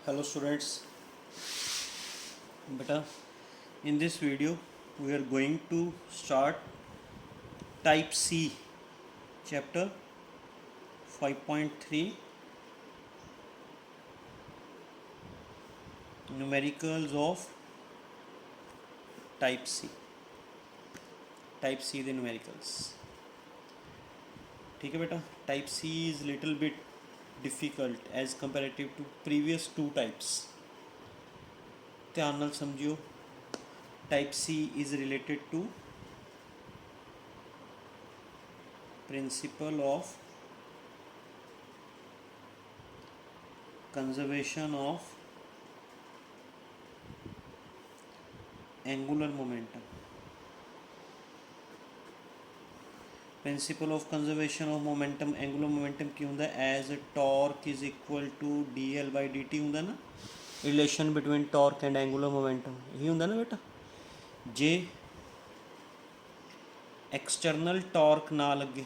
Hello students, beta. In this video, we are going to start Type C, chapter 5.3, numericals of Type C. Type C the numericals. ठीक है बेटा. Type C is little bit difficult as comparative to previous two types. ध्यान नाल समझियो. Type C is related to principle of conservation of angular momentum. Principle of conservation of momentum, angular momentum की होंदा as torque is equal to dl by dt होंदा ना. Relation between torque and angular momentum यही होंदा ना बेटा. जे external torque ना लगे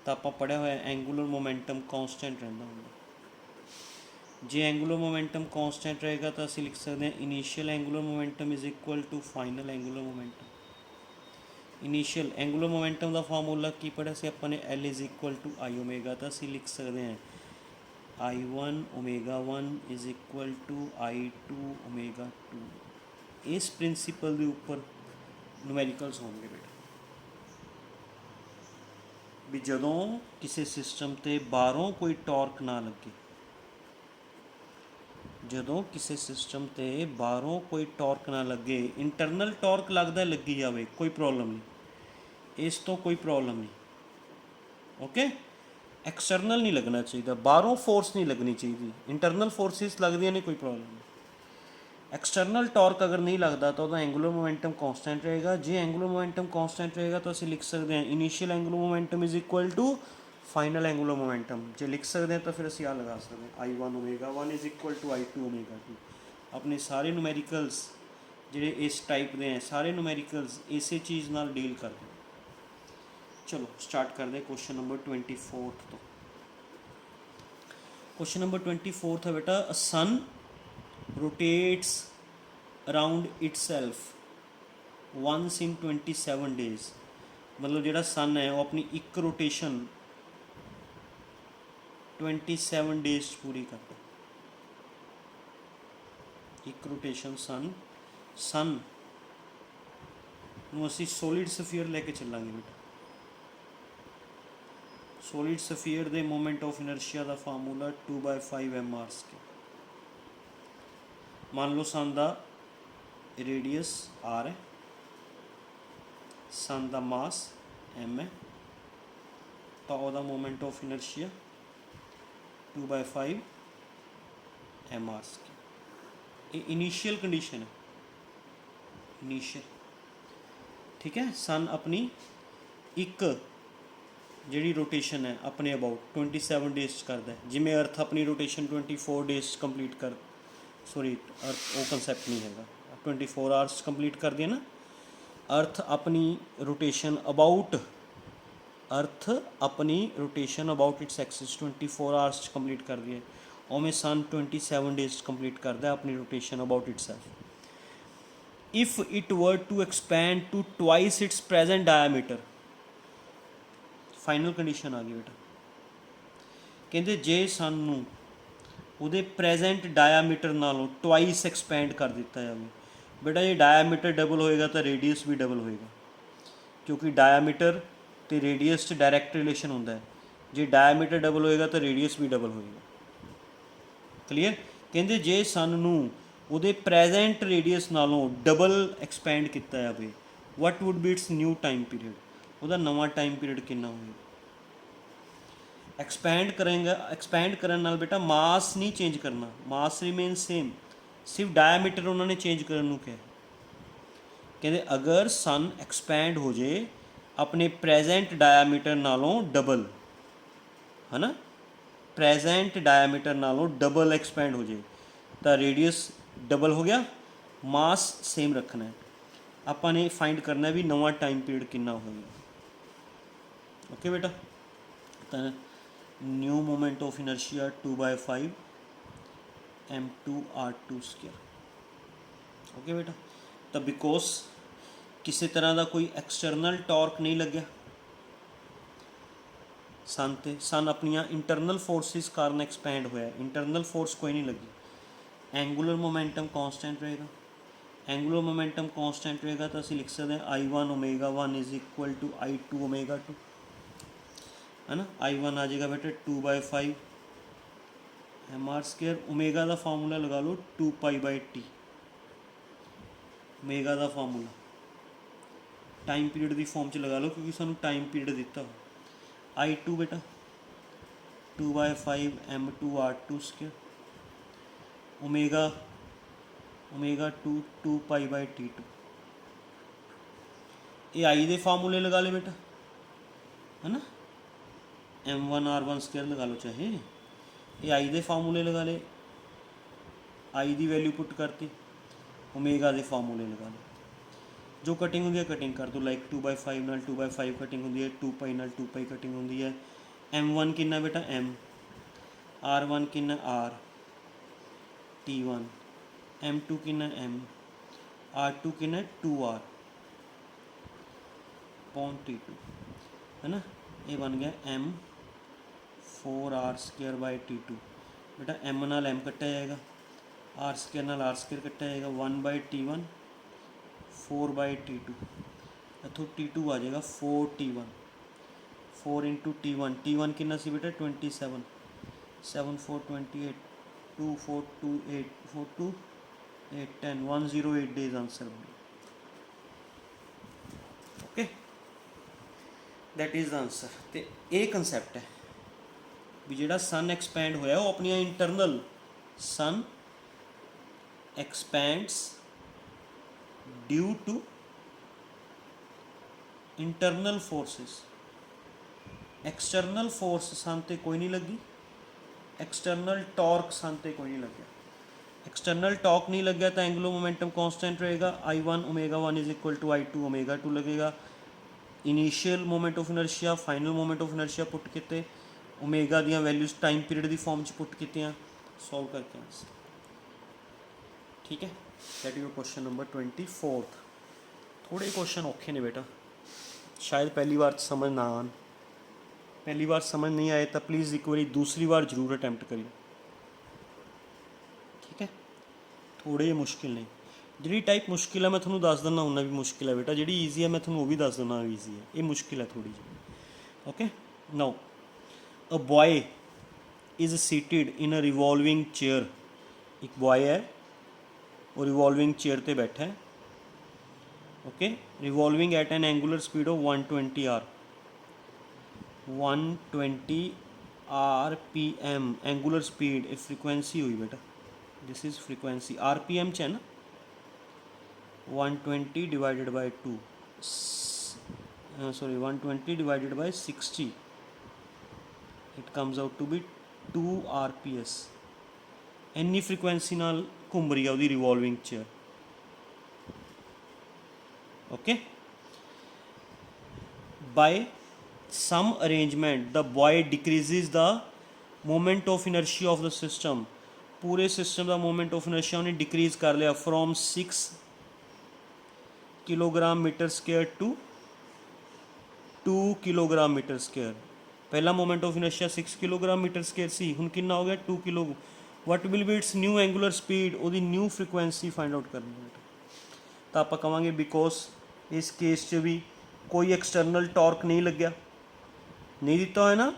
तो आप पढ़िया होया एंगुलर मोमेंटम कांस्टेंट रहता होंगे. जे एंगुलर मोमेंटम कांस्टेंट रहेगा तो असं लिख सकते हैं initial angular momentum is equal to final angular momentum. Initial angular momentum का फार्मूला की पढ़िया से अपने L is equal to I omega तो असं लिख सकते हैं I one omega one is equal to I two omega two. इस प्रिंसीपल के उपर न्यूमेरिकल्स होंगे बेटा भी जदों किसी सिस्टम ते बाहरों कोई टॉर्क ना लगे. जदों किसी सिस्टम ते बाहरों कोई टॉर्क ना लगे, इंटरनल टॉर्क लगता लगी जाए कोई प्रॉब्लम नहीं, इस तो कोई प्रॉब्लम नहीं. ओके, एक्सटर्नल नहीं लगना चाहिए, बाहरों फोर्स नहीं लगनी चाहिए, इंटरनल फोर्सिस लगदियां नहीं, कोई प्रॉब्लम नहीं. एक्सटर्नल टॉर्क अगर नहीं लगता तो एंगुलर मोमेंटम कांस्टेंट रहेगा. जे एंगुलर मोमेंटम कांस्टेंट रहेगा तो असं लिख सकते हैं initial angular momentum is equal to final angular momentum. जो लिख सकते हैं तो फिर असं आ लगा सकते हैं I one omega one is equal to I two omega two. अपने सारे न्यूमेरिकल्स ਜਿਹੜੇ इस टाइप के हैं सारे न्यूमेरिकल्स इस चीज़ नाल डील करते हैं. चलो स्टार्ट करते हैं क्वेश्चन नंबर 24 तो. क्वेश्चन नंबर 24 है बेटा a sun rotates around itself once in 27 days. मतलब जोड़ा सन है वो अपनी एक रोटेशन 27 डेज पूरी करता. एक रोटेशन सन ਨੂੰ ਅਸੀਂ ਸੋਲਿਡ ਸਫੀਅਰ ਲੈ ਕੇ ਚੱਲਾਂਗੇ ਬੇਟਾ. ਸੋਲਿਡ ਸਫੀਅਰ ਦੇ ਮੋਮੈਂਟ ਆਫ ਇਨਰਸ਼ੀਆ ਦਾ ਫਾਰਮੂਲਾ 2/5 mr². ਮੰਨ ਲਓ सन ਦਾ रेडियस r है, सन का मास m है, तो वह मोमेंट ऑफ इनर्शिया 2/5 mr². ये इनिशियल कंडीशन है, इनिशियल. ठीक है, सन अपनी एक जी रोटेशन है अपने अबाउट 27 डेज करता है. जिमें अर्थ अपनी रोटेशन 24 डेज कंप्लीट कर, सॉरी अर्थ वो कंसैप्ट नहीं है, 24 आवर्स कंप्लीट कर दिया ना. अर्थ अपनी rotation about its axis 24 hours complete कर दिए. उमें सन 27 डेज कंप्लीट करता है अपनी rotation about itself. If it were to expand to twice its present diameter. Final condition आ गई बेटा. कहते जे सन नूं ਉਹਦੇ ਪ੍ਰੈਜੈਂਟ ਡਾਇਆਮੀਟਰ ਨਾਲੋਂ ਟਵਾਈਸ ਐਕਸਪੈਂਡ ਕਰ ਦਿੱਤਾ ਜਾਵੇ. ਬੇਟਾ ਜੇ ਡਾਇਆਮੀਟਰ ਡਬਲ ਹੋਏਗਾ ਤਾਂ ਰੇਡੀਅਸ ਵੀ ਡਬਲ ਹੋਏਗਾ, ਕਿਉਂਕਿ ਡਾਇਆਮੀਟਰ ਅਤੇ ਰੇਡੀਅਸ 'ਚ ਡਾਇਰੈਕਟ ਰਿਲੇਸ਼ਨ ਹੁੰਦਾ ਹੈ. ਜੇ ਡਾਇਆਮੀਟਰ ਡਬਲ ਹੋਏਗਾ ਤਾਂ ਰੇਡੀਅਸ ਵੀ ਡਬਲ ਹੋਏਗਾ. ਕਲੀਅਰ. ਕਹਿੰਦੇ ਜੇ सन ਨੂੰ ਉਹਦੇ ਪ੍ਰੈਜੈਂਟ ਰੇਡੀਅਸ ਨਾਲੋਂ ਡਬਲ ਐਕਸਪੈਂਡ ਕੀਤਾ ਜਾਵੇ, what would be its new time period. ਉਹਦਾ ਨਵਾਂ ਟਾਈਮ ਪੀਰੀਅਡ ਕਿੰਨਾ ਹੋਏਗਾ. एक्सपैंड करेंगे, एक्सपैंड करने नाल बेटा मास नहीं चेंज करना, मास रिमेन सेम, सिर्फ डायमीटर उन्होंने चेंज करने को कहा. कहते अगर सन एक्सपैंड हो जाए अपने प्रेजेंट डायमीटर नालों डबल, है ना, प्रेजेंट डायमीटर नालों डबल एक्सपैंड हो जाए तो रेडियस डबल हो गया, मास सेम रखना है. आपने फाइंड करना भी नवा टाइम पीरियड कितना होगा. ओके बेटा, तो new moment of inertia 2/5 m2r2 square. Okay बेटा, तो बिकॉज किसी तरह का कोई एक्सटर्नल टॉर्क नहीं लग्या सन ते, सन अपनिया इंटरनल फोर्सिस कारण एक्सपैंड होया, इंटरनल फोर्स कोई नहीं लगी, एंगूलर मोमेंटम कॉन्सटेंट रहेगा। एंगूलर मोमेंटम कॉन्सटेंट रहेगा तो असं लिख सकते हैं I1 ω1 is equal to I2 ω2, है ना। I1 आ जाएगा बेटा 2/5 mr स्क्वायर। ओमेगा का फार्मूला लगा लो 2π/t, ओमेगा का फार्मूला टाइम पीरियड की फॉर्म च लगा लो क्योंकि सानू टाइम पीरियड दिता हो। I2 बेटा 2/5 m2r2 स्क्वायर, ओमेगा ω2 2π/t2। ये आई दे फार्मूले लगा ले बेटा, है ना, m1r1 स्क्वायर लगा लो चाहे, ये आई दे फार्मूले लगा ले, आई की वैल्यू पुट करती, ओमेगा के फार्मूले लगा ले, जो कटिंग होंगी है कटिंग कर दो, लाइक 2/5 नाल 2/5 कटिंग होंगी है, 2π नाल 2π कटिंग होंगी है। m1 कितना बेटा m, r1 कितना r, t1, m2 कितना m, r2 कितना 2r पॉन t2, है ना। ये बन गया m4r स्क्वायर बाय t2। बेटा m नाल m कटा जाएगा, r स्क्वायर नाल r स्क्वायर कटा जाएगा, 1/t1 4/t2, इतों t2 आ जाएगा 4t1, 4 × t1, t1 कितना सी बेटा 27, 7 4 28, 2 4 2 8 4 2 8 10, 108 days answer. Okay, that is the answer. तो ये कंसैप्ट है भी जिहड़ा सन एक्सपैंड होया वो अपनी internal, sun expands due to internal forces. External force sun ते कोई नहीं लगी, एक्सटर्नल टॉर्क सन ते कोई नहीं लगे। एक्सटर्नल टॉर्क नहीं लग गया तो एंगुलर मोमेंटम कांस्टेंट रहेगा, I1 ω1 is equal to I2 ω2 लगेगा। Initial moment of inertia, final moment of inertia put किते, ओमेगा दियां वैल्यूज टाइम पीरियड की फॉर्म च पुट कीतियां, सॉल्व करके आंसर। ठीक है, दैट इज क्वेश्चन नंबर 24। थोड़े क्वेश्चन औखे ने बेटा, शायद पहली बार समझ ना आन, पहली बार समझ नहीं आए तो प्लीज़ एक बार दूसरी बार जरूर अटैम्प्ट करिए। ठीक है, थोड़े मुश्किल नहीं, जी टाइप मुश्किल है मैं थोड़ा दस दिना उन्ना भी मुश्किल है बेटा, जी ईजी है मैं थोड़ा वो भी दस दिना ईजी है, ये मुश्किल है थोड़ी जी। Okay, now a boy is seated in a revolving chair, एक बॉय है वो रिवॉल्विंग चेयर पर बैठा है। Okay, revolving at an angular speed of 120 R, 120 RPM angular speed, a frequency हुई बेटा, दिस इज़ फ्रीक्वेंसी, RPM च है ना, 120 divided by 2, sorry 120 divided by 60, it comes out to be 2 RPS। इन्नी फ्रीक्वेंसी नाल घूम रही है उसकी revolving chair. Okay, by some arrangement the boy decreases the moment of inertia of the system, पूरे सिस्टम का मोमेंट ऑफ इनर्शिया उन्हें decrease कर लिया from 6 kilogram metre square to 2 kilogram metre square. पहला moment of inertia 6 kilogram metre square सी, हुण कितना हो गया 2 kilo. What will be its new angular speed, वो न्यू फ्रीक्वेंसी फाइंड आउट करनी है। तो आप कहांगे बिकॉज इस केस च भी कोई एक्सटर्नल टॉर्क नहीं लग्या, नहीं दिता है ना,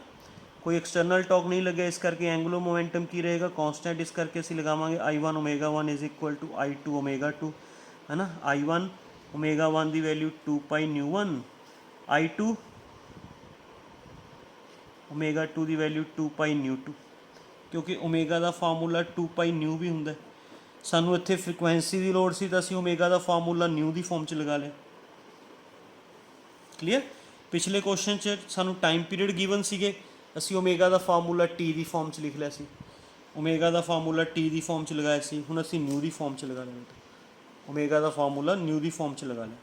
कोई एक्सटर्नल टॉर्क नहीं लगे, इस करके एंगुलर मोमेंटम की रहेगा कांस्टेंट, इस करके असी लगावांगे I1 ω1 is equal to I2 ω2, है ना। I1 ω1 की वैल्यू 2π/ν1, I2 ω2 की वैल्यू 2π/ν2, क्योंकि ओमेगा का फार्मूला 2π/ν भी होंगे, सानू इत्थे फ्रीक्वेंसी की लोड़ सी तो असीं ओमेगा का फार्मूला न्यू की फॉर्म च लगा लिया। क्लीयर, पिछले क्वेश्चन च सानू टाइम पीरियड गिवन सीगे, असी ओमेगा का फार्मूला टी की फॉर्म च लिख लिया सी, ओमेगा का फार्मूला टी की फॉर्म च लगाया सी, हुण असी न्यू की फॉर्म च लगा लिया, ओमेगा का फार्मूला न्यू की फॉर्म च लगा लिया,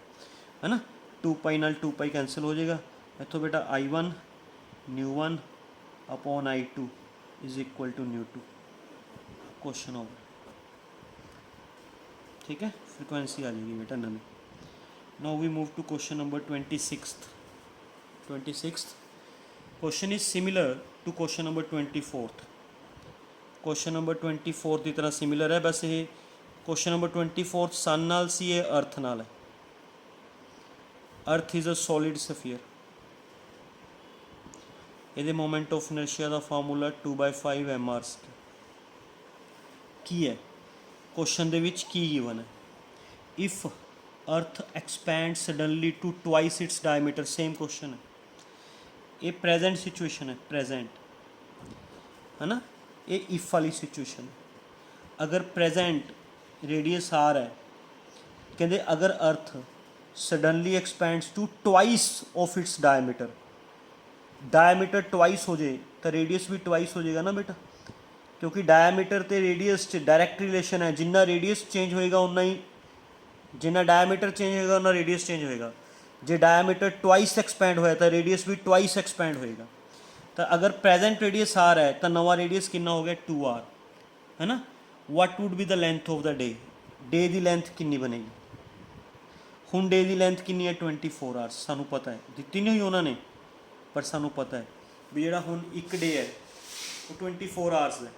है ना। 2π नाल 2π कैंसल हो जाएगा, इत्थों बेटा I1 ν1 upon I2 is equal to ν2। Question over. ठीक है, फ्रिक्वेंसी आ जाएगी बेटा नमी। Now we move to question number 26। Question is similar to question number 24। Question number 24 की तरह सिमिलर है, बस ये क्वेश्चन नंबर 24 सन नाल सी, ये अर्थ नाल है। Earth is a solid sphere. ये मोमेंट ऑफ इनर्शिया का फार्मूला 2/5 mr²। की है क्वेश्चन दे विच की गिवन है? If earth expand suddenly to twice its diameter. Same question है, ये प्रेजेंट सिचुएशन है, प्रेजेंट है ना, ये इफ वाली सिचुएशन है। अगर प्रेजेंट रेडियस आर है, कहते अगर earth suddenly expands to twice of its diameter, diameter twice हो जाए तो रेडियस भी ट्वाइस हो जाएगा ना बेटा, क्योंकि डायमीटर तो रेडियस डायरैक्ट रिलेशन है। जिन्ना रेडियस चेंज होएगा उन्ना ही, जिन्ना डायमीटर चेंज होएगा उन्ना रेडियस चेंज होएगा। जे डायमीटर ट्वाइस एक्सपैंड होया तो रेडियस भी ट्वाइस एक्सपैंड होएगा। तो अगर प्रेजेंट रेडियस आर है तो नवा रेडियस कितना हो गया 2r, है ना। What would be the length of the day, day की लेंथ कितनी बनेगी? हुण डे की लेंथ कितनी है 24 आवर्स, सानू पता है, दिती नहीं हुई उन्होंने, पर सानू पता है भी जिहड़ा हुण एक डे है वो 24 आवर्स है।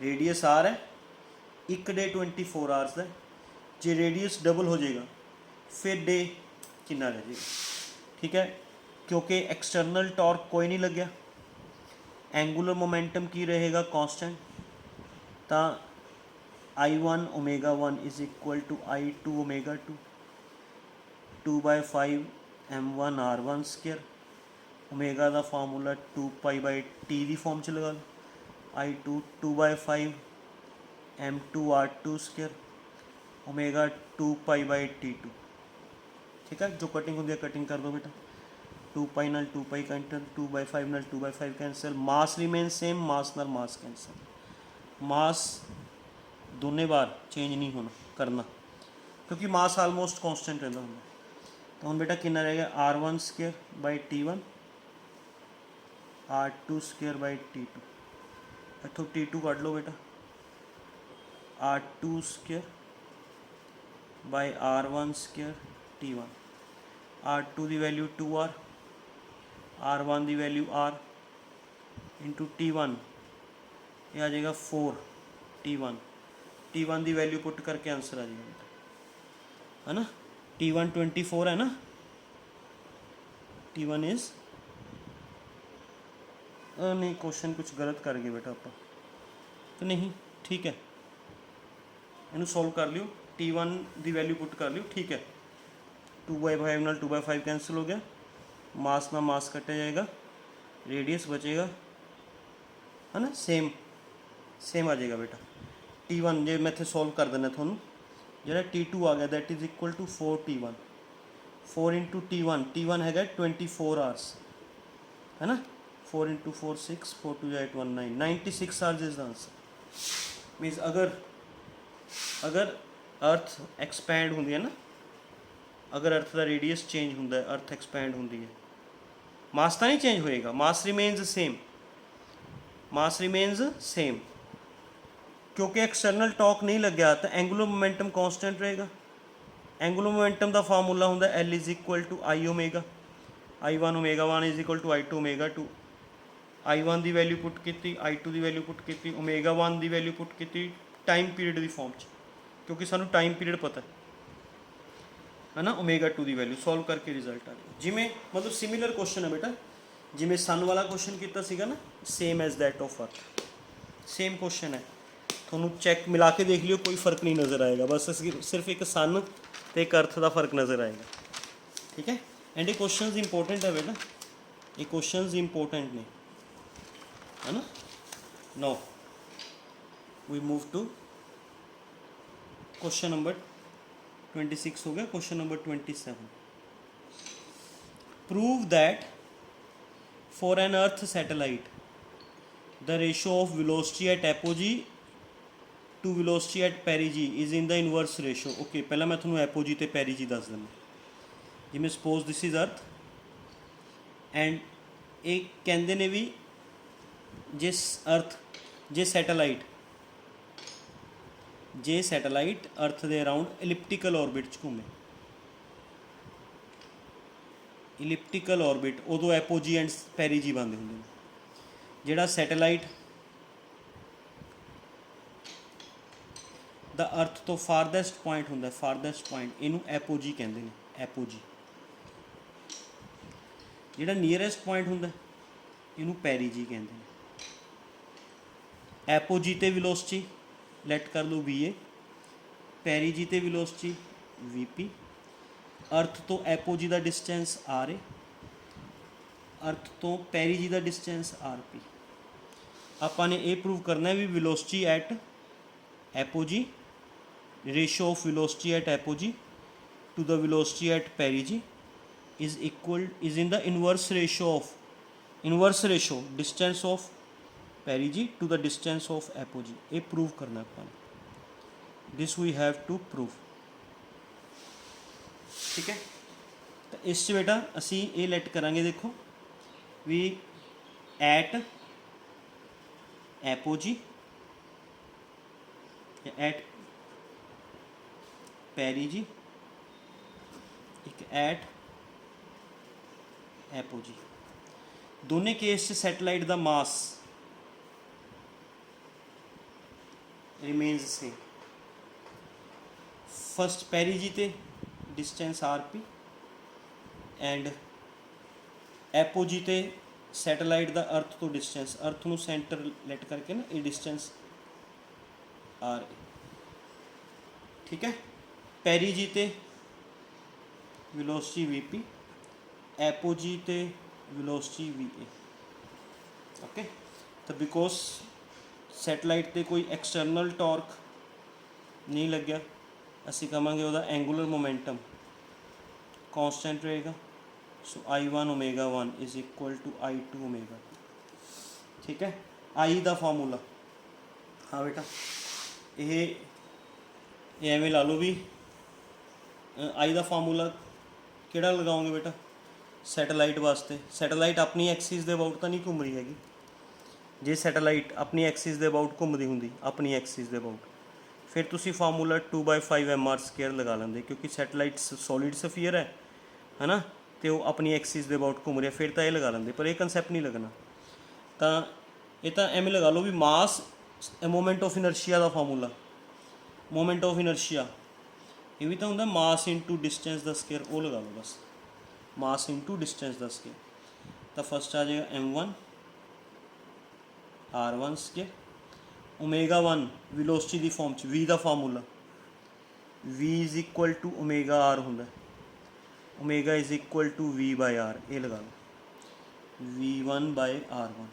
रेडियस आर है, एक डे 24 आवर्स है। जे रेडियस डबल हो जाएगा फिर डे कितना रह जाएगा? ठीक है, क्योंकि एक्सटर्नल टॉर्क कोई नहीं लग्या, एंगुलर मोमेंटम की रहेगा कांस्टेंट, तो I1 ω1 is equal to I2 ω2, 2/5 m1 r1²। Omega का फार्मूला 2π/t की फॉर्म च लगा लो। I2 2/5 m2 r2², omega 2π/t2। ठीक है, जो कटिंग होती है कटिंग कर दो बेटा। 2π नाल 2π कैंसल, 2/5 नाल 2/5 कैंसल, मास रिमेन सेम, मास नाल मास कैंसल। मास दोनों बार चेंज नहीं होना करना, क्योंकि मास आलमोस्ट कॉन्स्टेंट रहता होंगे। तो हम बेटा कितना रहेगा r1²/t1, r2²/t2। इतों t2 कट लो बेटा, r2²/r1²t1। r2 की वैल्यू 2r, r1 की वैल्यू r इंटू t1, ये आ जाएगा 4t1। t1 की वैल्यू पुट करके आंसर आ जाएगा बेटा, है ना। t1 24 है ना, t1 इज नहीं, क्वेश्चन कुछ गलत कर गए बेटा आप तो नहीं, ठीक है, इन्हू सॉल्व कर लियो। t1 की वैल्यू पुट कर लियो, ठीक है। 2/5 नाल 2/5 कैंसिल हो गया, मास ना मास कटा जाएगा, रेडियस बचेगा, है ना, सेम आ जाएगा बेटा। t1 जे मैं इत्थे सॉल्व कर देना थोनू, जो t2 आ गया that is equal to 4t1। 4 into t1 हैगा 24 आवर्स, है ना। 4 इंटू 4 6, 4 2 8 1 9, 96 hours is the answer. Means अगर अर्थ एक्सपैंड होंदी है ना, अगर अर्थ का रेडियस चेंज होंदा है, अर्थ एक्सपैंड होंदी है, मास तो नहीं चेंज होएगा, मास रिमेन्स सेम, क्योंकि एक्सटर्नल टॉर्क नहीं लग्या तो एंगुलर मोमेंटम कांस्टेंट रहेगा। एंगुलर मोमेंटम का फार्मूला होंदा L is equal to I omega, I1 ω1 is equal to I2 ω2। I1 की वैल्यू पुट की, I2 की वैल्यू पुट की, ω1 की वैल्यू पुट की टाइम पीरियड की फॉर्म च, क्योंकि सानू टाइम पीरियड पता है ना। ω2 की वैल्यू सॉल्व करके रिजल्ट आ गया। जिमें मतलब सिमिलर क्वेश्चन है बेटा, जिमें सन वाला क्वेश्चन किया सीगा ना, same as that of earth, same question है। थोनू चैक मिला के देख लियो, कोई फर्क नहीं नज़र आएगा, बस सिर्फ एक सन तो एक अर्थ का फर्क नज़र आएगा। ठीक है, एंड ये क्वेश्चन इंपॉर्टेंट है बेटा, ये क्वेश्चन इंपॉर्टेंट ने, है ना। Now we move to question number 26 हो गया। Question number 27, prove that for an earth satellite the ratio of velocity at apogee to velocity at perigee is in the inverse ratio. Okay, पहला मैं थोड़ा apogee तो perigee दस देना। जिमें suppose this is earth and एक कहते ने भी जे अर्थ जे सैटेलाइट अर्थ के अराउंड इलिप्टिकल ऑर्बिट च घूमे, इलिप्टिकल ऑर्बिट, उदों एपोजी एंड पेरीजी बनते होंगे। जिहड़ा सैटेलाइट द अर्थ तो फारदैसट पॉइंट होंदा, फारदैसट पॉइंट, इनू एपोजी कहते हैं, एपोजी। जिहड़ा नीयरेस्ट पॉइंट होंदा इनू पेरीजी कहते हैं। एपोजी ते वेलोसिटी लैट कर लो वी ए, पेरीजी ते वेलोसिटी वी पी। अर्थ तो एपोजी का डिस्टेंस आर ए, अर्थ तो पेरीजी का डिस्टेंस आर पी। आपाने ये प्रूव करना है भी velocity at apogee, ratio of velocity at apogee to the velocity at perigee is in the inverse ratio distance of perigee to the distance of apogee. ये prove करना अपन, this we have to prove. ठीक है, तो इस बेटा असी ये लैट करांगे, देखो भी एट एपोजी एट पेरीजी, एक एट एपोजी। दोनों केस से सैटेलाइट का mass remains same. First perigee ते distance R P and apogee ते सैटेलाइट का अर्थ तो डिस्टेंस, अर्थ नू सेंटर लैट करके ना ये डिस्टेंस आर ए। ठीक है, पेरीजी ते वेलोसिटी वी पी, एपोजी ते वेलोसिटी वी ए। ओके, तो बिकॉज सैटेलाइट ते कोई एक्सटर्नल टॉर्क नहीं लग्या, असी कहांगे वह एंगूलर मोमेंटम कॉन्सटेंट रहेगा। So I1 omega 1 is equal to I2 omega 2। ठीक है, आई का फार्मूला, हाँ बेटा ये एवें ला लो भी आई का फार्मूला किहड़ा लगाओगे बेटा सैटेलाइट वास्ते। सैटेलाइट अपनी एक्सिस के अबाउट तो नहीं घूम रही हैगी, जे सैटेलाइट अपनी एक्सिस के अबाउट घूमती होंगी, अपनी एक्सिस के अबाउट, फिर तुसी फार्मूला 2/5 mr² लगा लेंगे, क्योंकि सैटेलाइट सॉलिड सफीयर है ना, तो वो अपनी एक्सिस के अबाउट घूम रहा, फिर तो ये लगा लेंगे, पर यह कंसैप्ट नहीं लगना। तो ये तो एवें लगा लो भी मास मोमेंट ऑफ इनर्शिया का फार्मूला, मोमेंट ऑफ इनर्शिया ये भी तो होंगे mass into distance the square, वो लगा लो बस, mass into distance the square. तो फर्स्ट आ जाएगा m1 r1 square, omega 1 velocity की फॉर्म च v का formula v is equal to omega r होंगे, omega is equal to v/r, ये लगा लो v1/r1।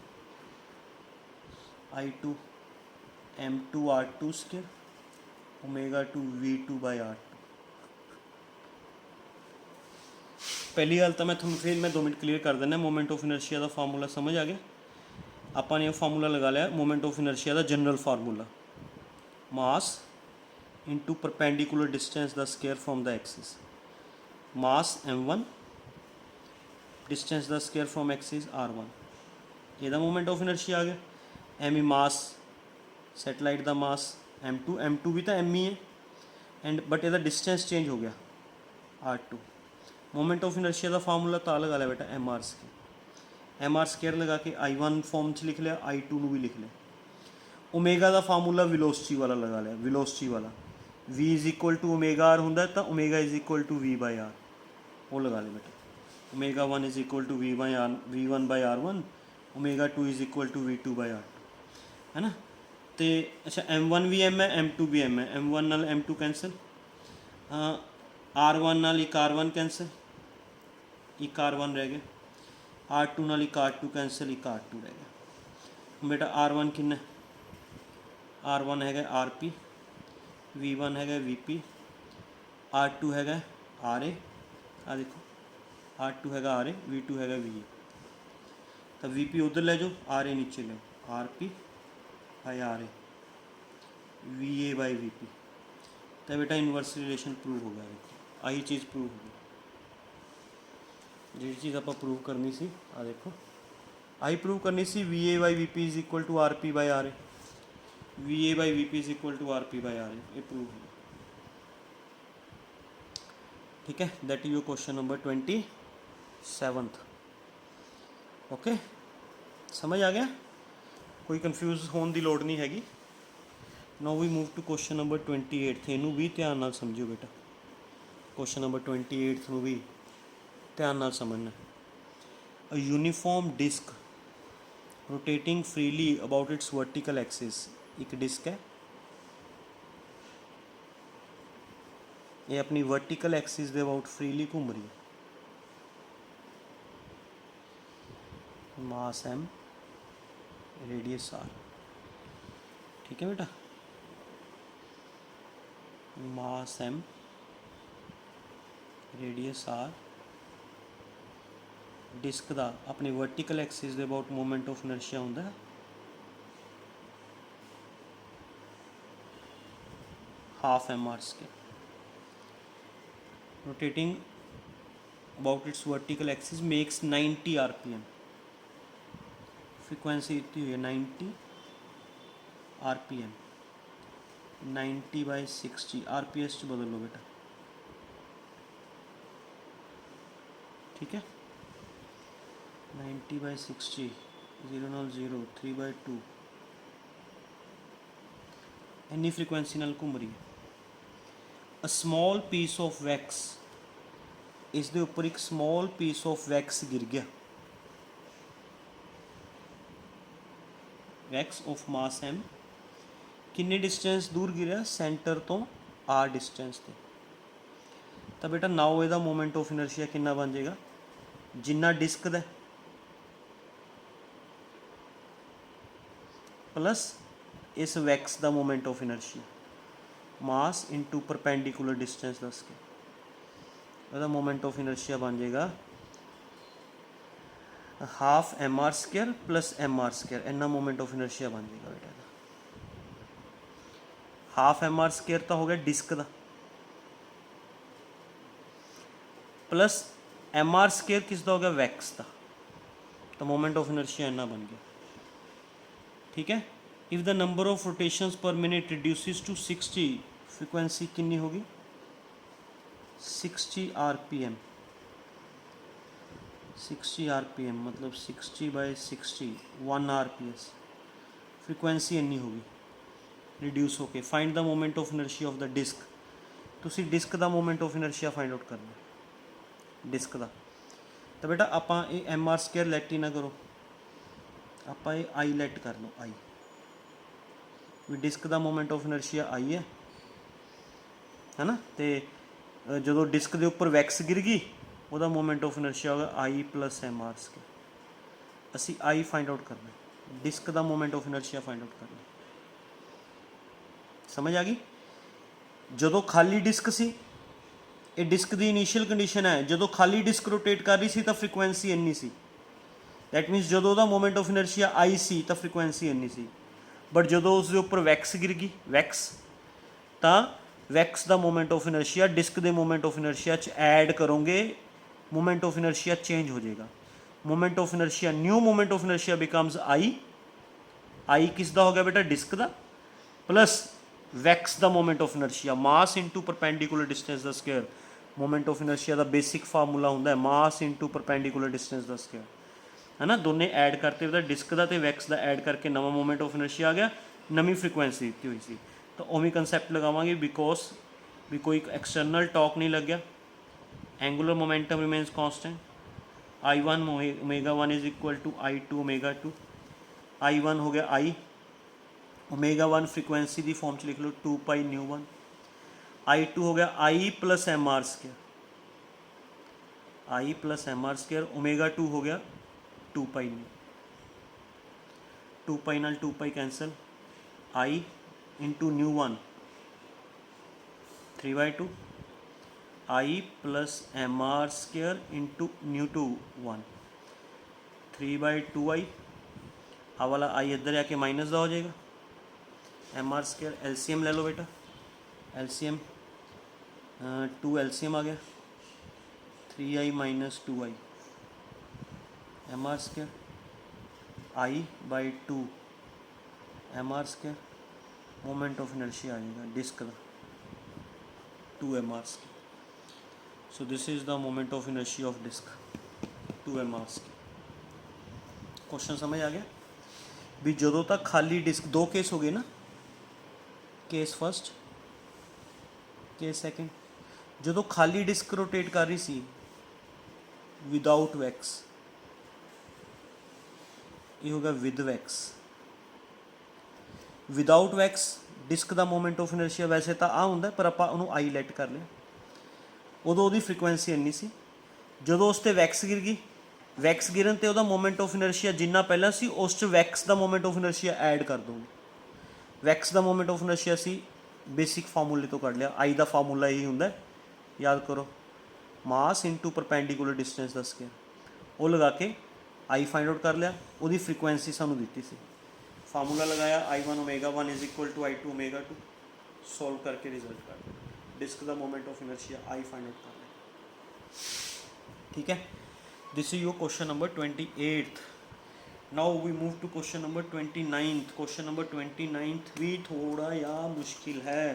I2 m2 r2 square, omega 2 v2/r2। पहली गल तो मैं थोड़ा फिर मैं 2 मिनट क्लीयर कर देना, मोमेंट ऑफ इनर्शिया का फार्मूला समझ आ गया। आपने फार्मूला लगा लिया मोमेंट ऑफ इनर्शिया का general formula, mass into perpendicular distance the square from the axis, mass m1 distance the square from axis r1, यदा मोमेंट ऑफ इनर्शिया आ गया। एम ई मास सैटेलाइट का मास m2 भी तो m ही है and but यदा distance change हो गया r2। Moment of inertia का फार्मूला तो लगा लिया बेटा mr² लगा के I1 फॉर्म च लिख लिया, I2 भी लिख लिया। ओमेगा का फार्मूला वेलोसिटी वाला लगा लिया, वेलोसिटी वाला v is equal to omega r होंगे, तो omega is equal to v/r, वो लगा लिया बेटा। Omega 1 is equal to v1/r1, omega 2 is equal to v2/r2, है ना। तो अच्छा m1 भी m है, m2 भी m है, m1 नाल m2 कैंसल, r1 नाल एक r1 कैंसल, एक r1 रह गया, r2 नाल एक r2 कैंसल, एक r2 रह गया। बेटा r1 कितना, r1 है rp, v1 है vp, r2 है ra, आ देखो r2 है ra, v2 है va। तो vp उधर ले जाओ, ra नीचे ले, rp by ra, va by vp। तो बेटा इनवर्स रिलेशन प्रूव हो गया। देखो आई चीज़ प्रूव हो गई, जी चीज़ आप प्रूव करनी सी, आ देखो आई प्रूव करनी सी V A by V P is equal to R P by R A, V A by V P is equal to R P by R A, ये प्रूव है। ठीक है, that is your question number 27th। Okay, समझ आ गया, कोई confuse होने की लोड़ नहीं हैगी। Now we move to question number 28। इनू भी ध्यान नाल समझियो बेटा, क्वेश्चन नंबर 28 नू भी ध्यान नाल समझना। A uniform disc rotating freely about its vertical axis, एक डिस्क है, ये अपनी वर्टिकल एक्सिस दे अबाउट फ्रीली घूम रही है, मास एम, रेडियस आर। ठीक है बेटा, mass M, radius R, disc का अपनी वर्टिकल एक्सिस दे अबाउट मोमेंट ऑफ इनर्शिया होंदा है half M R square, rotating about its vertical axis makes 90 RPM, frequency इतनी हुई है 90 RPM, 90/60 RPS च बदल लो बेटा। ठीक है, 90/60, 0 3/2, इन्नी फ्रीक्वेंसी नाल घूम रही है। A small piece of wax, इस दे उपर एक स्मॉल पीस ऑफ वैक्स गिर गया, वैक्स ऑफ मास एम, किन्ने डिस्टेंस दूर गिरा, सेंटर तो आर डिस्टेंस ते, तो बेटा नाउ ਇਹਦਾ मोमेंट ऑफ इनर्शिया कितना बन जाएगा, जिन्ना डिस्क दा प्लस इस वैक्स दा moment of inertia, mass into perpendicular distance दस के, ਇਹਦਾ मोमेंट ऑफ इनर्शिया बन जाएगा half M R square plus M R square, इन्ना मोमेंट ऑफ इनर्शिया बन जाएगा बेटा। हाफ एम आर स्केयर तो हो गया डिस्क का, प्लस एम आर स्केयर किसका हो गया, वैक्स का, तो मोमेंट ऑफ इनर्शिया इन्ना बन गया। ठीक है, if the number of rotations per minute reduces to 60, frequency कितनी होगी 60 RPM, 60 RPM मतलब 60/60 1 RPS, फ्रिक्वेंसी इन्नी होगी रिड्यूस होके। Find the moment of inertia of the disc, तुसी डिस्क का moment of inertia find out करना डिस्क का। तो बेटा आपां ये एम आर स्केयर लैट ही ना करो, आपां ये आई लैट कर लो, आई भी डिस्क का मोमेंट ऑफ इनर्शिया आई है ना, तो जो डिस्क के उपर वैक्स गिर गई वह मोमेंट ऑफ इनर्शिया होगा आई प्लस एम आर स्केयर। असी आई फाइंड आउट करना, डिस्क का moment of inertia find out करना, समझ आ गई। जो खाली डिस्क सी, ये डिस्क की इनिशियल कंडीशन है, जो खाली डिस्क रोटेट कर रही सी तो फ्रीक्वेंसी इन्नी सी, दैट मीनस जो मोमेंट ऑफ इनर्शिया आई सी तो फ्रीक्वेंसी इन्नी सी, बट जो उसके उपर वैक्स गिर गई, वैक्स तो वैक्स का मोमेंट ऑफ इनर्शिया डिस्क के मोमेंट ऑफ इनर्शिया च ऐड करोगे, मोमेंट ऑफ इनर्शिया चेंज हो जाएगा। Moment of inertia, new moment of inertia becomes I, I किसका हो गया बेटा, डिस्क का, प्लस वैक्स का moment of inertia, mass into perpendicular distance का स्क्वायर। मोमेंट ऑफ इनर्शिया का बेसिक फार्मूला होंगे मास इंटू परपेंडिकुलर डिस्टेंस का स्क्वायर, है ना। दोनों ऐड करते हुए डिस्क का तो वैक्स का ऐड करके नवा मोमेंट ऑफ इनर्शिया आ गया, नवी फ्रीक्वेंसी दी हुई सी। तो उमें कंसैप्ट लगावांगे, बिकॉज भी कोई एक्सटर्नल टॉक नहीं लग गया, angular momentum remains constant, I1 ω1 is equal to I2 ω2, I1 हो गया आई, ω1 फ्रीक्वेंसी की फॉर्म च लिख लो 2π/μ1, I2 हो गया I plus M R square, I plus M R square, ω2 हो गया 2π, 2π नाल 2π cancel, I into µ1 3/2, I plus M R square into µ2 1 3/2 I, आ वाला आई इधर आके माइनस का हो जाएगा, एम आर स्केयर LCM ले लो बेटा, LCM 2 LCM आ गया 3i - 2i, M R square I by 2 mr square moment of inertia आ जाएगा डिस्क का 2 mr square. So this is the moment of inertia of disc 2 mr square. Question समझ आ गया भी ਜਦੋਂ तक खाली डिस्क दो केस हो गए ना, केस फर्स्ट केस सैकेंड, ਜਦੋਂ खाली डिस्क रोटेट कर रही सी विदाउट वैक्स, ये होगा with wax. Without wax disc का मोमेंट ऑफ इनर्शिया वैसे तो आ होंगे पर आप आई लैट कर लिया, उदों वो फ्रीकुएंसी इन्नी सी, जो उस पर वैक्स गिर गई, वैक्स गिरन तो वह मोमेंट ऑफ इनर्शिया जिन्ना पहला सी उस वैक्स का मोमेंट ऑफ इनर्शिया ऐड कर दोगे। वैक्स का मोमेंट ऑफ इनर्शिया सी बेसिक फार्मूले तो कढ़ लिया, आई का फार्मूला यही होंगे, याद करो मास इंटू परपेंडिकुलर डिस्टेंस का स्क्वायर, वो लगा के आई फाइंड आउट कर लिया, वो फ्रीकुएंसी सानू दी सी, फार्मूला लगाया I1 omega 1 is equal to I2 omega 2, solve करके रिजल्ट कर लिया, डिस्क का moment of inertia I find out कर लिया। ठीक है, this is your question number 28th। Now we move to question number 29th। Question number 29th भी थोड़ा या मुश्किल है,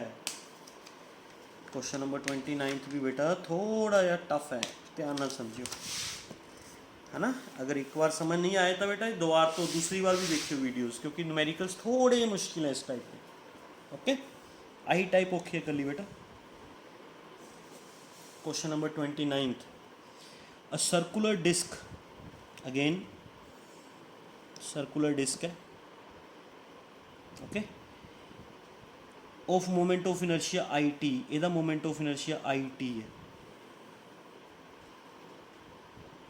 क्वेश्चन नंबर 29th भी बेटा थोड़ा या टफ है, ध्यान ना समझियो, है ना। अगर एक बार समझ नहीं आए तो बेटा दो बार तो दूसरी बार भी देखियो वीडियोस, क्योंकि न्यूमेरिकल्स थोड़े मुश्किल है इस टाइप के। ओके, आई टाइप ओके कर ली बेटा। Question number 29th, a circular disc, again circular disc है, okay, of moment of inertia I T, ਇਹਦਾ moment of inertia I T है।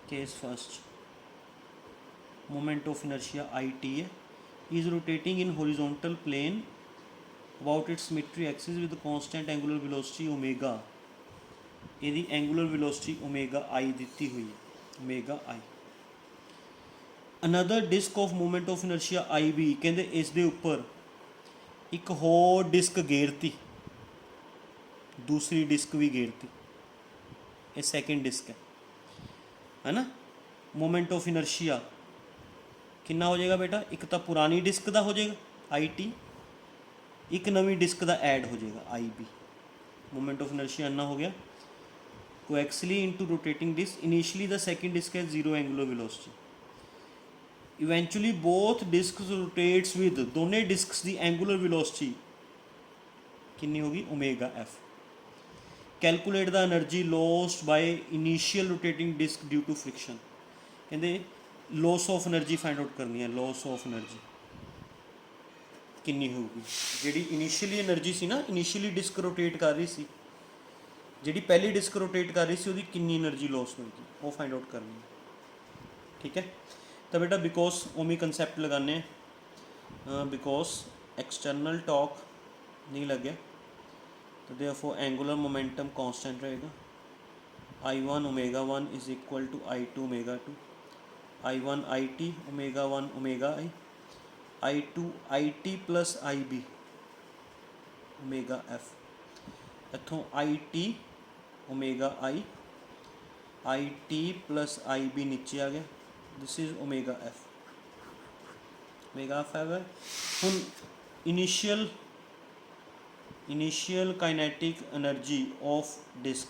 Case first moment of inertia I T है, is rotating in horizontal plane about its symmetry axis with constant angular velocity omega, ਇਹਦੀ angular velocity omega I दी हुई है, omega I. Another disc of moment of inertia I B, कहते इस दे उपर एक होर डिस्क घेरती, दूसरी डिस्क भी घेरती, ये सैकेंड डिस्क है ना। मोमेंट ऑफ इनर्शिया कितना हो जाएगा बेटा, एक तो पुरानी डिस्क का हो जाएगा आई टी, एक नवी डिस्क का ऐड हो जाएगा I B. Moment of inertia इन्ना हो गया, coaxially into rotating disc, initially the second disc है zero angular velocity, eventually both discs rotates with, दोनों डिस्क्स की एंगुलर वेलोसिटी कितनी होगी omega F. Calculate the energy lost by initial rotating disc due to friction, कहते loss of energy find out करनी है, loss of energy कितनी होगी, जी initially energy सी ना, इनिशियली डिस्क रोटेट कर रही सी, जी पहली डिस्क रोटेट कर रही सी उसकी कितनी एनर्जी लॉस होगी वो फाइंड आउट करनी है। ठीक है, तो बेटा बिकॉज ओमी कंसैप्ट लगाने, बिकॉज एक्सटर्नल टॉक नहीं लग गया तो देयरफॉर एंगुलर मोमेंटम कांस्टेंट रहेगा, I1 omega 1 is equal to I2 omega 2, I1 IT omega 1 omega I, I2 IT plus IB omega F, इथों IT omega IT plus IB नीचे आ गया, this is omega F, omega F है। हुन initial kinetic energy of disc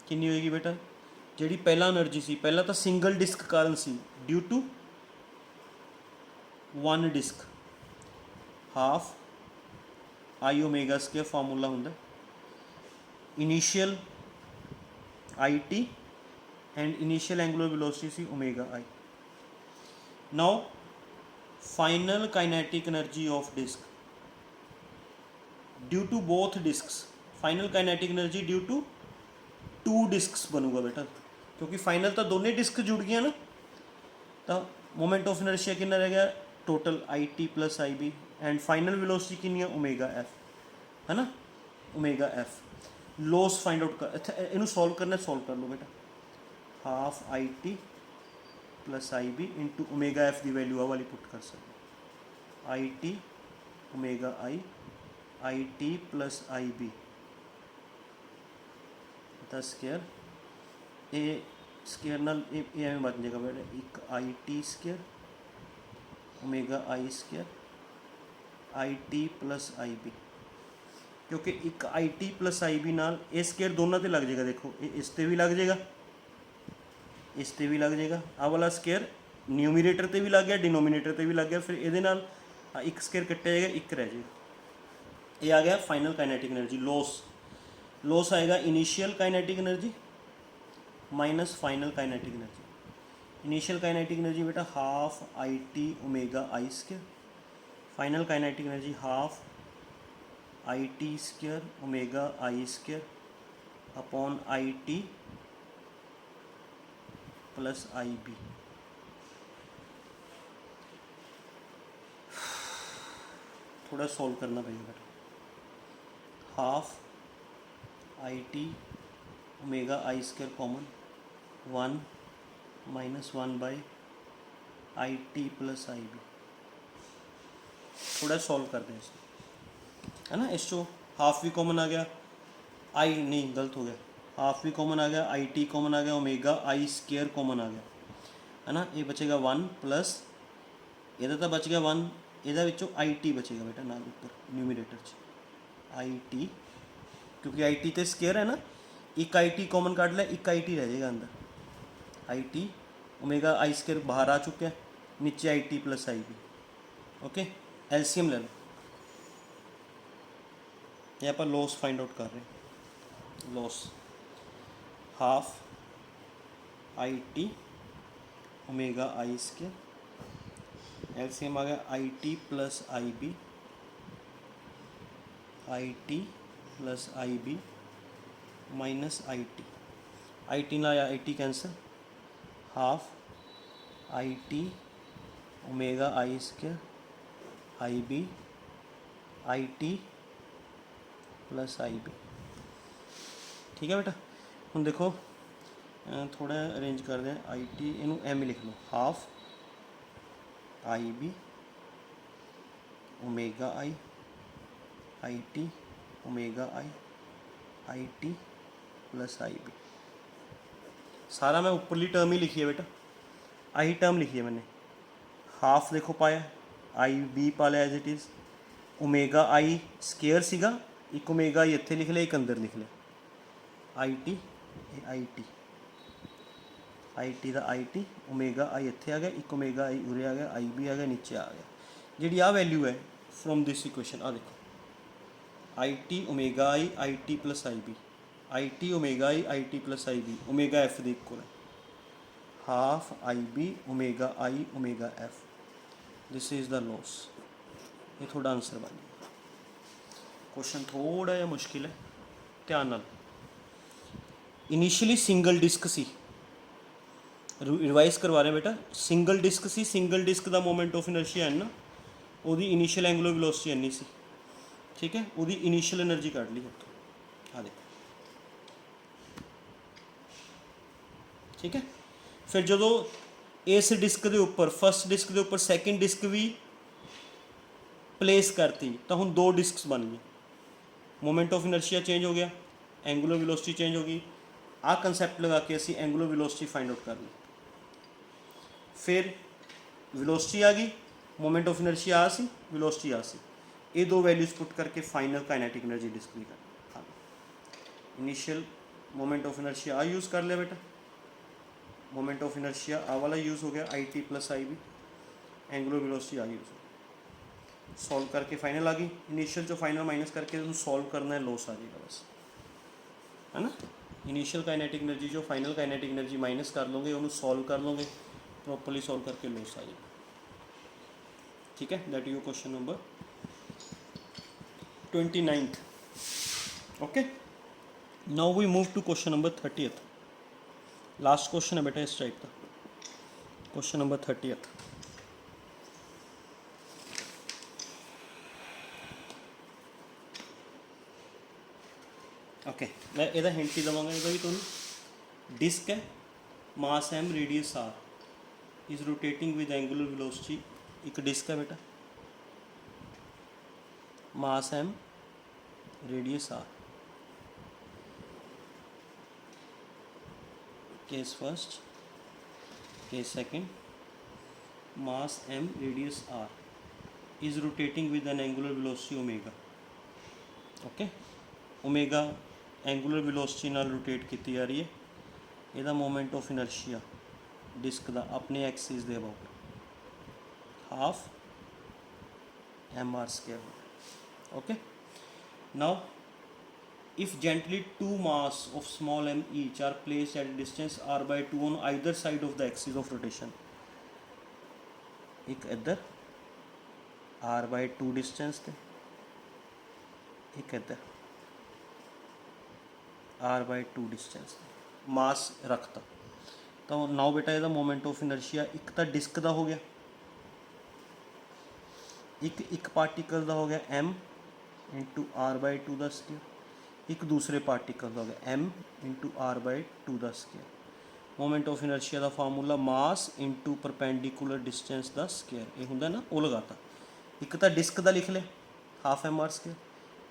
कितनी होएगी बेटा, जी पहला एनर्जी सी, पहला तो सिंगल डिस्क कारण सी due to one disc, half I omega square formula होंगे, initial I T and initial angular velocity is omega I. Now final kinetic energy of disk due to both disks, final kinetic energy due to two disks बनूगा बेटा, क्योंकि final तो दोनों disc जुड़ गया ना, तो moment of inertia कितना रह गया total I T plus I B, and final velocity कितनी है ओमेगा एफ, है ना, omega F. Loss find out कर, इनू सॉल्व करना, सॉल्व कर लो बेटा, half I T plus I B into omega F की वैल्यू आ वाली पुट कर सकते, I T omega I T plus I B the square, ये स्केयर नाल ये एवें बन जाएगा बेटा, एक I T square omega I square I T plus I B, क्योंकि एक I T plus I B नाल ये स्केयर दोनों ते लग जाएगा। देखो ये इस ते भी लग जाएगा, इस ते भी लग जाएगा, आ वाला स्केयर न्यूमीरेटर ते भी लग गया, डिनोमीनेटर ते भी लग गया, फिर ये नाल एक स्केयर कट्टिया जाएगा, एक रह जाएगा। ये आ गया फाइनल काइनेटिक एनर्जी। लॉस आएगा initial kinetic energy minus final kinetic energy. Initial kinetic energy बेटा half I T omega I square, final kinetic energy half I T square omega I square upon I T plus I B. थोड़ा solve करना पड़ेगा बेटा। Half I T omega I square common, 1 minus 1 by I T plus I B. थोड़ा solve कर दें इसमें, है ना। इस हाफ भी कॉमन आ गया, आई नहीं गलत हो गया, हाफ भी कॉमन आ गया, आई टी कॉमन आ गया, ओमेगा आई स्केयर कॉमन आ गया, है ना। ये बचेगा 1 प्लस ये तो बच गया 1, ये आई टी बचेगा बेटा नाल ऊपर न्यूमीरेटर च आई टी, क्योंकि आई टी तो स्केयर है ना, एक आई टी कॉमन काट लिया, एक आई टी रह जाएगा अंदर, I T omega I square बाहर आ चुका है, नीचे I T plus I B. Okay, LCM ले लो, यहाँ पर लॉस फाइंड आउट कर रहे हैं। Loss half I T omega I square, LCM आ गया I T plus I B, I T plus I B minus I T ना आया, I T cancel, half I T omega I square I B I T plus I B. ठीक है बेटा, हम देखो थोड़ा अरेंज कर दें, आई टी इनू एम ही लिख लो, half I B omega I T omega I T plus I B. सारा मैं ऊपरली टर्म ही लिखी है बेटा, आई टर्म लिखी है मैंने, हाफ देखो पाया, आई बी पा लिया as it is, omega I square सीगा, एक ओमेगा आई इत्थे लिख लिया, एक अंदर लिख लिया, आई टी का आई टी ओमेगा आई इत्थे आ गया, एक ओमेगा आई उरे आ गया, आई बी आ गया, नीचे आ गया। जी आ वैल्यू है फ्रॉम दिस इक्वेशन, आ देखो I T omega I T plus I B, I T omega I T plus I B, omega F दे इक्वल है, half I B omega F, this is the loss. ये थोड़ा answer बन गया। Question थोड़ा जिहा मुश्किल है, ध्यान नाल। इनिशियली सिंगल डिस्क सी, रिवाइज करवा रहे हैं बेटा, सिंगल डिस्क सी, सिंगल डिस्क का मोमेंट ऑफ इनर्शिया है ना, ਉਹਦੀ इनिशियल एंगुलर वेलोसिटी इन्नी सी, ठीक है, ਉਹਦੀ इनिशियल एनर्जी ਕੱਢ ਲਈ ਉੱਤੋਂ, ਆ देखो, ठीक है। फिर जो इस डिस्क के उपर फस्ट डिस्क के उपर सैकेंड डिस्क भी प्लेस करती, तो हुण 2 डिस्क बन गई, मोमेंट ऑफ इनर्शिया चेंज हो गया, एंगुलर वेलोसिटी चेंज हो गई। आ कंसैप्ट लगा के असी एंगुलर वेलोसिटी फाइंड आउट कर ली, फिर वेलोसिटी आ गई, मोमेंट ऑफ इनर्शिया आ सी, वेलोसिटी आ सी, ये 2 वैल्यूज पुट करके फाइनल काइनेटिक एनर्जी डिस्क की कर। इनिशियल मोमेंट ऑफ इनर्शिया आ यूज़ कर लिया बेटा, मोमेंट ऑफ इनर्शिया आ वाला यूज़ हो गया, I T plus I B, angular velocity आ यूज़ हो गया, सॉल्व करके फाइनल आ गई। इनिशियल जो फाइनल माइनस करके तो सॉल्व करना है, लॉस आ जाएगा बस, है ना। इनिशियल काइनेटिक एनर्जी जो फाइनल काइनेटिक एनर्जी माइनस कर लोगे, उन्होंने सॉल्व कर लोगे, प्रॉपरली सॉल्व करके लॉस आ जाएगा। ठीक है, that you question number 29th। Okay, now we move to question number 30th। Last question है बेटा इस टाइप का, क्वेश्चन नंबर 30th। ओके, मैं ਇਹਦਾ हिंट ही देवांगा, ਇਹਦਾ भी ਤੁਹਾਨੂੰ डिस्क है, mass M radius R, is rotating with angular velocity, एक डिस्क है बेटा, mass M radius R, case first, case second, mass m, radius r is rotating with an angular velocity omega. Okay, omega angular velocity ਨਾਲ rotate ਕੀਤੀ ਜਾ ਰਹੀ ਹੈ। ਇਹਦਾ moment of inertia disc ਦਾ ਆਪਣੇ axis ਦੇ about half mr square. Okay, now if gently two mass of small m each are placed at a distance r by 2 on either side of the axis of rotation, एक इधर r by 2 distance ਤੇ एक इधर r by 2 distance ਤੇ मास रखता, तो now बेटा ਇਹਦਾ मोमेंट ऑफ इनर्शिया एक तो डिस्क ਦਾ हो गया, एक पार्टिकल का हो गया m इंटू r by 2 ਦਾ स्केयर, एक दूसरे पार्टिकल का हो गया m इंटू r by 2 ਦਾ स्केयर। मोमेंट ऑफ इनर्शिया का formula mass into perpendicular distance का स्केयर, ये होंगे ना वो लगाता। एक तो डिस्क का लिख लिया हाफ mr स्केयर,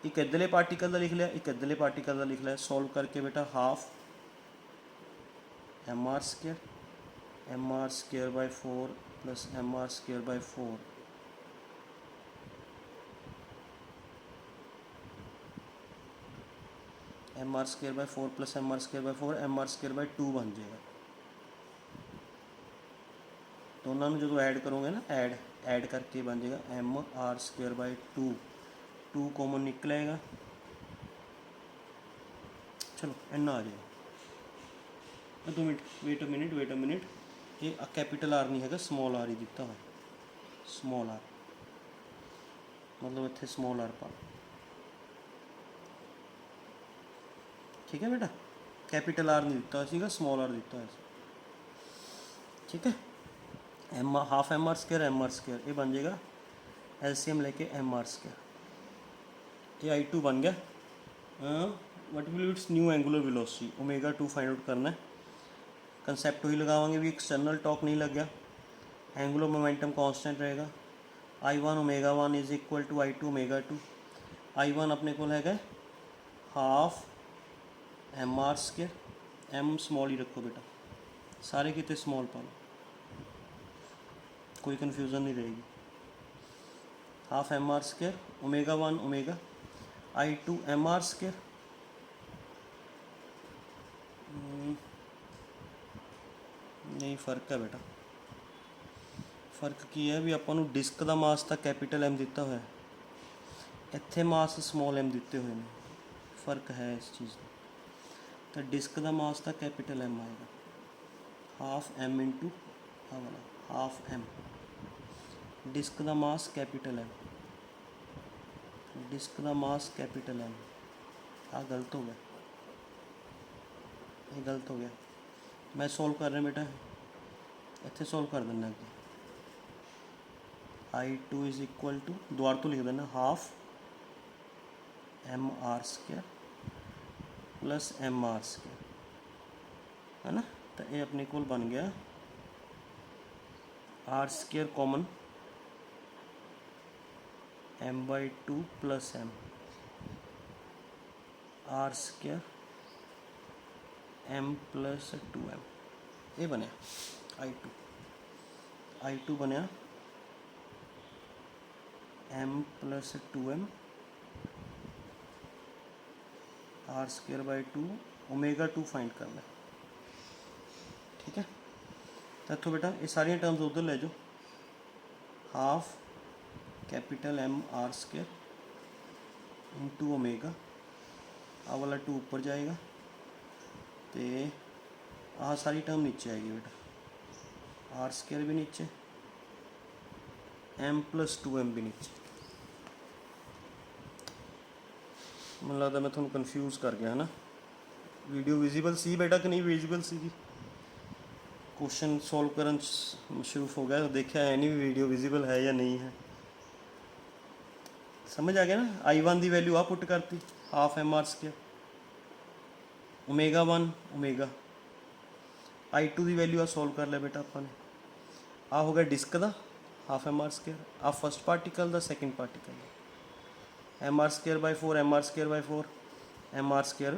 एक इधरले पार्टिकल का लिख लिया, एक इधरले पार्टिकल का लिख लिया। सॉल्व करके बेटा half mr square by 4 plus mr square by 4 mr square by 4 plus mr square by 4 mr square by 2 बन जाएगा। दोनों में जो ऐड करोगे ना ऐड करके बन जाएगा mr स्केयर बाई 2 कॉमन निकलेगा। चलो इन्ना आ जाएगा। 2 मिनट वेट अ मिनट, ये कैपिटल आर नहीं है, स्मॉल आर ही दिता हुआ, स्मॉल आर मतलब इतने स्मॉल आर पा, ठीक है बेटा, कैपिटल आर नहीं दिता हुआ, स्मॉल आर दिता हुआ, ठीक है। एम हाफ mr स्केयर ये बन जाएगा एलसीएम लेके mr स्केयर, ये I2 बन गया। What will it's new angular velocity omega 2 find out करना है। कंसेप्ट वही लगावांगे भी, एक्सटर्नल टॉक नहीं लग गया, एंगुलर मोमेंटम कांस्टेंट रहेगा। I1 omega 1 is equal to I2 omega 2। I1 अपने को है half mr square, m small ही रखो बेटा, सारे कितने स्मॉल पा लो, कोई कन्फ्यूज़न नहीं रहेगी। Half mr square omega 1 omega I2 mr square, नहीं फर्क है बेटा, फर्क की है भी आपां नूं डिस्क का मास तो कैपिटल M दिता हुआ है, इत्थे मास स्मॉल m दिते हुए हैं, फर्क है इस चीज़ का। तो डिस्क का मास तो कैपिटल M आएगा, हाफ m इंटू वाला हाफ m, डिस्क का मास कैपिटल M, डिस्क का मास कैपिटल M। गलत हो गया, ये गलत हो गया। मैं सॉल्व कर रहा बेटा, इतने सॉल्व कर देना अगे। I2 इज इक्वल टू दोबारा तो लिख देना half mr square plus mr square, है ना। तो ये अपने को बन गया r square common m by 2 plus m, r square m plus 2m, ये बनया I2 बनया m plus 2m r square by 2 omega 2 find करना, ठीक है। तो इतों बेटा ये सारिया टर्म्स उधर ले जाओ, half capital M r square into omega, आ वाला 2 ऊपर जाएगा, तो आह सारी टर्म नीचे आएगी बेटा, r स्केयर भी नीचे, m प्लस 2m भी नीचे। मैं लगता मैं थोड़ा कन्फ्यूज़ कर गया है ना। वीडियो विजिबल सी बेटा कि नहीं विजिबल सी? क्वेश्चन सॉल्व करन मशरूफ हो गया, देखा है नहीं वीडियो विजिबल है या नहीं है, समझ आ गया ना। I1 की वैल्यू आ पुट करती half mr square, omega 1 omega, I2 की वैल्यू आ सॉल्व कर लिया बेटा आपने। आ हो गया डिस्क का हाफ mr स्केयर, आ फर्स्ट पार्टिकल का सैकेंड पार्टिकल का, mr square by 4 mr square by 4 mr square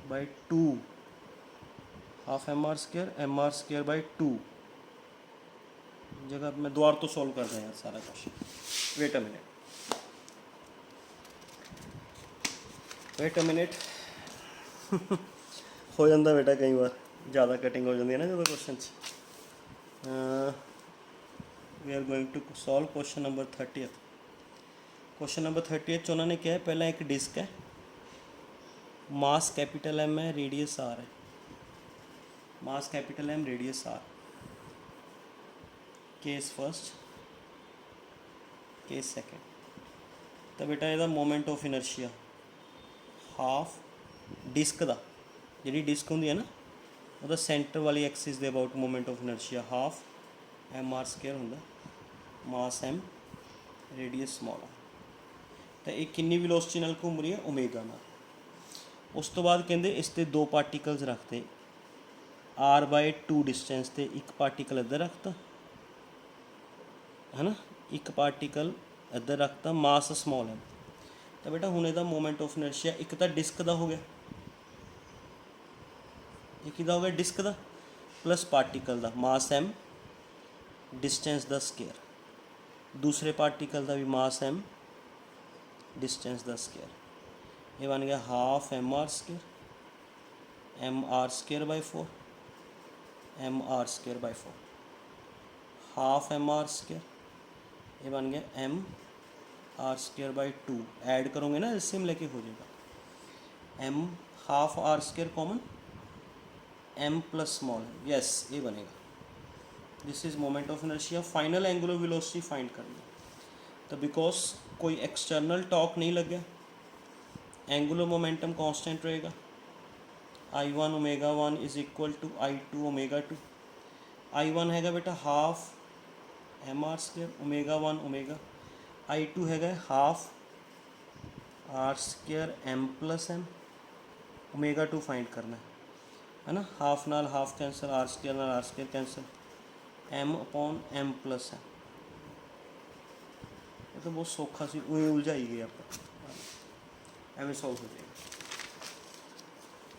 by 2 half M R square by 2 जगह मैं दोबारा तो सॉल्व कर दें यार सारा क्वेश्चन। वेट अ मिनट हो जाता बेटा कई बार ज़्यादा कटिंग हो जाती है ना जो question we are going to solve question number 30th। Question number 30th उन्होंने क्या है, पहला एक डिस्क है, मास कैपिटल एम है, रेडियस आर है, mass capital M radius R. Case first case second. तो बेटा ਇਹਦਾ moment of inertia half disc ਦਾ, ਜਿਹੜੀ डिस्क ਹੁੰਦੀ ਹੈ ਨਾ ਉਹਦਾ ਸੈਂਟਰ ਵਾਲੀ ਐਕਸਿਸ ਦੇ about moment of inertia half M R square ਹੁੰਦਾ, मास एम रेडियस स्मॉल आ। तो ये किन्नी वेलोसिटी नाल घूम रही है, ओमेगा नाल। उस तो बाद कहते इस ते दो पार्टिकल्स रखते r/2 डिस्टेंस ते एक पार्टिकल इधर रखता है ना, एक पार्टिकल इधर रखता, मास स्मॉल है। तो बेटा हुण इहदा मोमेंट ऑफ इनर्शिया एक तो डिस्क का हो गया, एक हो गया डिस्क का प्लस पार्टिकल का मास एम डिस्टेंस का स्केयर, दूसरे पार्टिकल का भी मास एम डिस्टेंस का स्केयर। ये बन गया half M R square by 4 M R square by 4, half M R square, ये बन गया M R square by 2। Add करोगे ना इससे लेके हो जाएगा M half R square common M plus small, yes ये बनेगा। This is moment of inertia. Final angular velocity find करनी। तो बिकॉज कोई एक्सटर्नल टॉर्क नहीं लग गया, एंगुलर मोमेंटम कांस्टेंट रहेगा, I1 omega 1 is equal to I2 omega 2। I1 हैगा बेटा half M R square omega 1 omega, I2 हैगा half R square M plus M, omega 2 find करना है ना। हाफ नाल हाफ कैंसल, आर स्केयर नाल R square cancel, M upon M plus M. ये तो बहुत सौखा सी, उलझाई गए आप एवं सॉल्व हो जाएगा।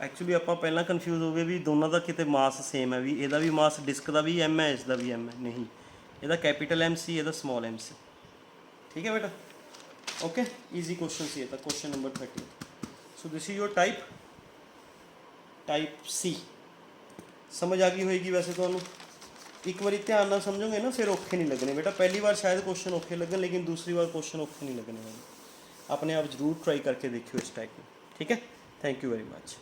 एक्चुअली आप पहला कन्फ्यूज़ हो गए भी दोनों का कितने मास सेम है, भी ਇਹਦਾ भी मास डिस्क का भी एम है, इसका भी एम है, नहीं ਇਹਦਾ कैपिटल एम सी, ਇਹਦਾ स्मॉल एम सी। ठीक है बेटा, ओके ईजी क्वेश्चन सी है। Question number 30। So this is your type सी। समझ आ गई होएगी वैसे तो एक बार ध्यान ना समझोगे ना फिर औखे नहीं लगने बेटा। पहली बार शायद क्वेश्चन औखे लगन, लेकिन दूसरी बार क्वेश्चन औखे नहीं लगने वाले। अपने आप जरूर ट्राई करके देखियो इस टाइप में। ठीक है, थैंक यू वेरी मच।